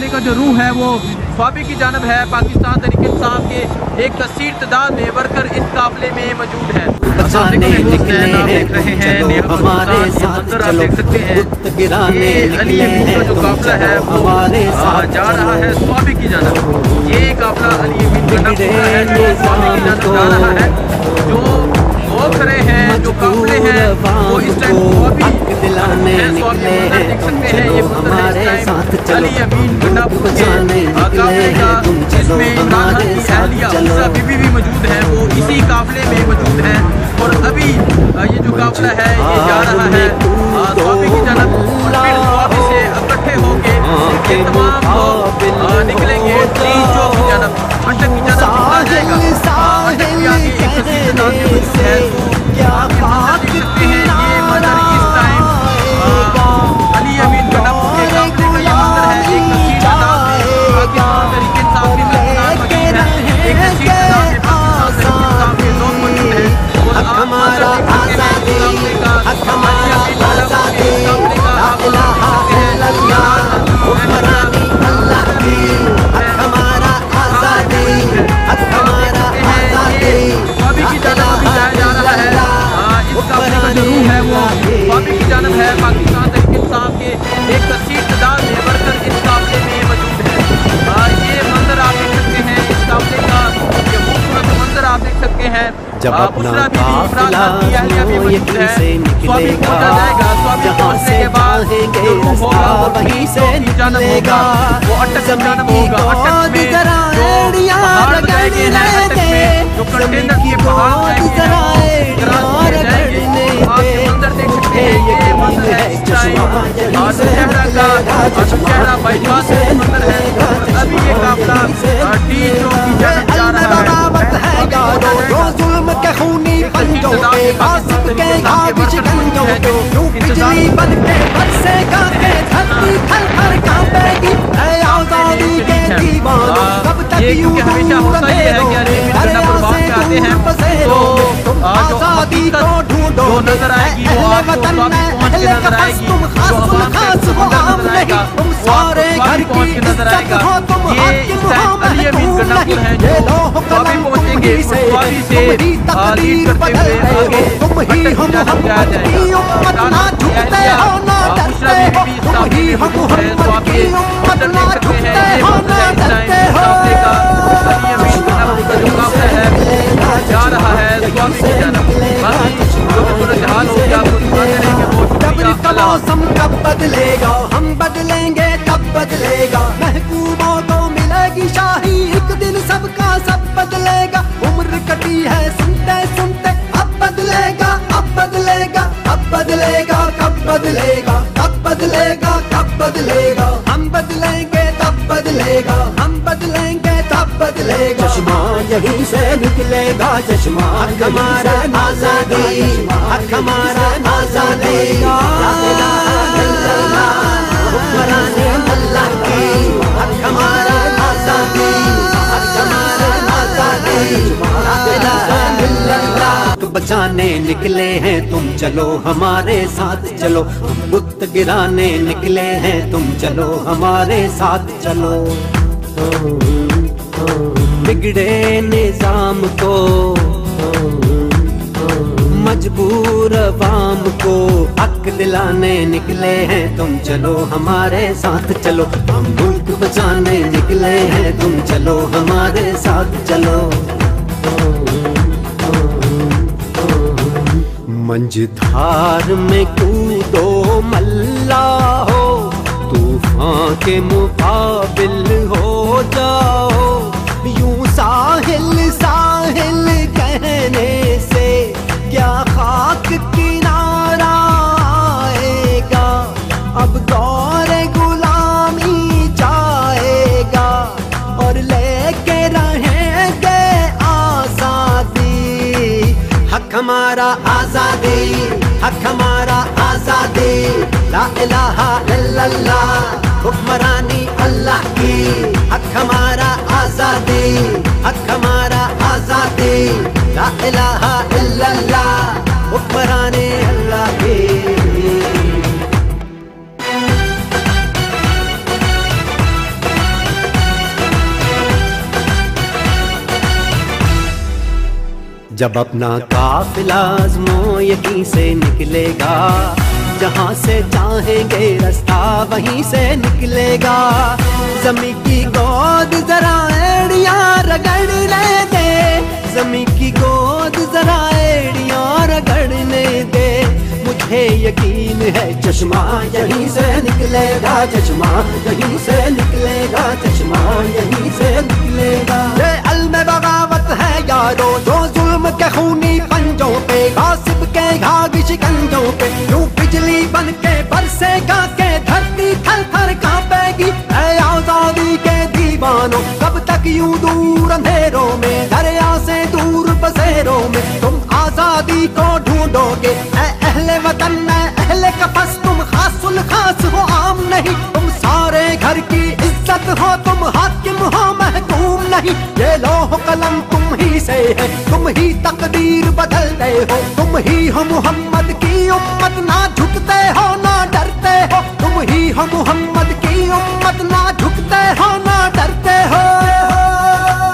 काफिले का जो रूह है वो ख्वाबी की जानब है। पाकिस्तान तहरीक इंसाफ के एक कसीर तादाद में वर्कर इस काफिले में मौजूद है। आप देख रहे हैं हमारे साथ आप देख सकते हैं ये अली अमीन का जो काफिला है वो जा रहा है ख्वाबी की जानब। ये काफिला अली अमीन का काफिला है जो ख्वाबी की जानब जा रहा है। जो लोग खड़े हैं, जो काफिले हैं वो इस टाइम ख्वाबी देख सकते हैं। ये अली अमीन गंडापुर के काफिले का जिसमें इमरान खान की अहलिया उषा बीबी भी मौजूद है, वो इसी काफिले में मौजूद है। और अभी ये जो काफिला है ये जा रहा है ख्वाबी की जानब। और फिर ख्वाबी से इकट्ठे होके ये तमाम लोग निकलेंगे टी चौक की जानब, अटक की जानब निकला जाएगा। अटक भी आगे एक कसीर तादाद में मौजूद है। तो आप ये मंजर देख सकते हैं, ये मंजर इस टाइम अली अमीन गंडापुर के काफिले का ये मंजर है। एक कसीर तादाद में पाकिस्तान तहरीक इंसाफ के मौजूद है, एक कसीर तादाद में पाकिस्तान तहरीक इंसाफ के लोग मौजूद हैं। और आप मंजर देख सकते हैं काफिले का, अली अमीन गंडापुर के काफिले का आप देख सकते हैं। ख्वाबी की जानब अभी जाया जा रहा है। इस काफिले का जो रूह है वो ख्वाबी की जानब है। पाकिस्तान तहरीक इंसाफ के एक कसीर तादाद में वर्कर इस काफिले में मौजूद है। ये मंजर आप देख सकते हैं, इस काफिले का ये खूबसूरत मंजर आप देख सकते हैं। बुशरा भी इमरान खान की अहलिया भी मौजूद है। स्वाबी पहुंचा जाएगा, स्वाबी पहुंचने के बाद जो रूह होगा वो वहीं से की जानब होगा, वो अटक की जानब होगा। अटक में जो पहाड़ बनाए गए हैं, अटक में जो कंटेनर के पहाड़ बनाए गए हैं जाएंगे। आप ये मंजर देख सकते हैं, ये मंजर है इस टाइम शहरा का शहरा बाईपास से मंजर है। अभी ये काफिला टी चौक की जानब जा रहा है। के खूनी पंजों पे आसिफ के आविश गंजों पे यूं बिजली बनके बरसेगा के धरती थर थर कांपेगी। ऐ आजादी के दीवानों कब तक यूं हमेशा होता ही है कि अली अमीन गंडापुर बाग में आते हैं तो आजादी को ढूंढो नजर आएगी, वो आपको स्वाबी पहुंच के नजर आएगी, जो अवाम का समंदर नजर आएगा, वो स्वाबी पहुंच के नजर आएगा। ये इस टाइम अली अमीन गंडापुर हैं जो स्वाबी पहुंचेंगे, स्वाबी से लीड करते हुए आगे अटक की जानब जाया जाएगा। बुशरा भी इस काफिले में मौजूद है। स्वाबी मंजर देख सकते हैं, ये मंजर है इस टाइम काफिले का। अली अमीन गंडापुर का जो काफिला है जा रहा है स्वाबी की जानब। बाकी जो सूरत हाल होगी आपको दिखाते रहेंगे। वो मौसम कब बदलेगा, हम बदलेंगे तब बदलेगा। महबूबों को मिलेगी शाही, एक दिन सबका सब बदलेगा। उम्र कटी है सुनते सुनते, अब बदलेगा अब बदलेगा अब बदलेगा। कब बदलेगा कब बदलेगा कब बदलेगा। हम बदलेंगे तब बदलेगा, हम बदलेंगे तब बदलेगा। चश्मा यहीं से निकलेगा, चश्मा हमारा आजादी, हमारा आजादी। हुक्मराने अल्लाह की हमारा आजादी, हमारा आजादी। तो बचाने निकले हैं तुम चलो हमारे साथ चलो, हम बुत गिराने निकले हैं तुम चलो हमारे साथ चलो। बिगड़े निजाम को मजबूर अवाम को हक दिलाने निकले हैं तुम चलो हमारे साथ चलो। हम मुल्क बचाने निकले हैं तुम चलो हमारे साथ चलो। मंझधार में कूदो मल्ला हो, तूफान के मुकाबिल हो जाओ। यूं साहिल साहिल कहने से क्या खाक किनारा आएगा। अब दौर गुलामी जाएगा और लेके रहेंगे आजादी। हक हमारा आजादी, हक हमारा आजादी। ला इलाहा इल्लल्लाह हुक्मरानी अल्लाह की। हक हमारा आजादी, हक हमारा आजादी। ला इलाहा इल्लल्लाह हुक्मरानी अल्लाह की। जब अपना काफिला आज़मो यहीं से निकलेगा, जहाँ से चाहेंगे रास्ता वहीं से निकलेगा। ज़मीं की गोद जरा एड़ियाँ रगड़ने दे, ज़मीं की गोद जरा एड़ियाँ रगड़ने दे। मुझे यकीन है चश्मा यहीं से निकलेगा, चश्मा यहीं से निकलेगा, चश्मा यहीं से निकलेगा। ये अल्म बगावत है यारो जो जुल्म के खूनी पंजों पे, गासिब के घाघ शिकंजों पे यूं बिजली बन के बरसेगा के धरती थर थर कांपेगी। ऐ आजादी के दीवानों कब तक यूं दूर अंधेरों में, दरिया से दूर बसेरों में तुम आजादी को ढूंढोगे। ऐ अहले वतन ऐ अहले कफस तुम खासुल खास हो आम नहीं, तुम सारे घर की इज्जत हो, तुम हाकिम हो महकूम नहीं। ये लौह कलम तुम ही से है, तुम ही तकदीर बदलते हो, तुम ही हो मोहम्मद की उम्मत, ना झुकते हो ना डरते हो। तुम ही हो मोहम्मद की उम्मत, ना झुकते हो ना डरते हो।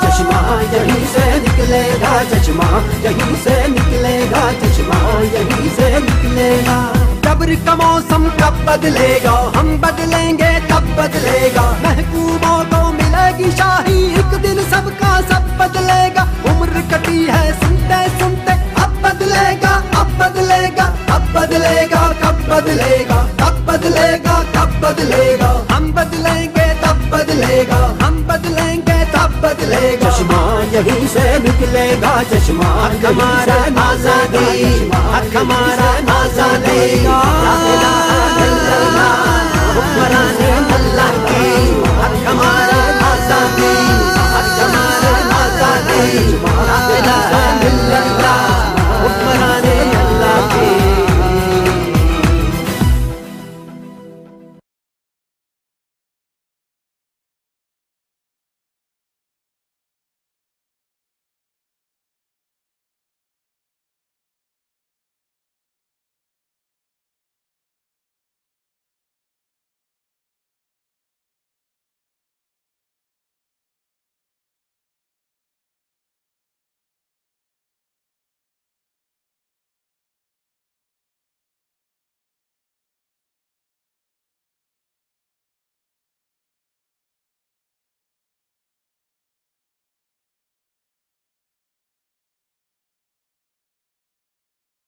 चश्मा यहीं से निकलेगा, चश्मा यहीं से निकलेगा, चश्मा यहीं से निकलेगा। जबर का मौसम कब बदलेगा, हम बदलेंगे तब बदलेगा। महबूबों को मिलेगी शाही, एक दिन सबका सब बदलेगा। उम्र कटी है सुनते सुनते, अब बदलेगा अब बदलेगा अब बदलेगा। कब बदलेगा कब बदलेगा कब बदलेगा, हम बदलेंगे तब बदलेगा, हम बदलेंगे तब बदलेगा। चश्मा यहीं से निकलेगा, चश्मा हमारा आजादी, हक हमारा आजादी।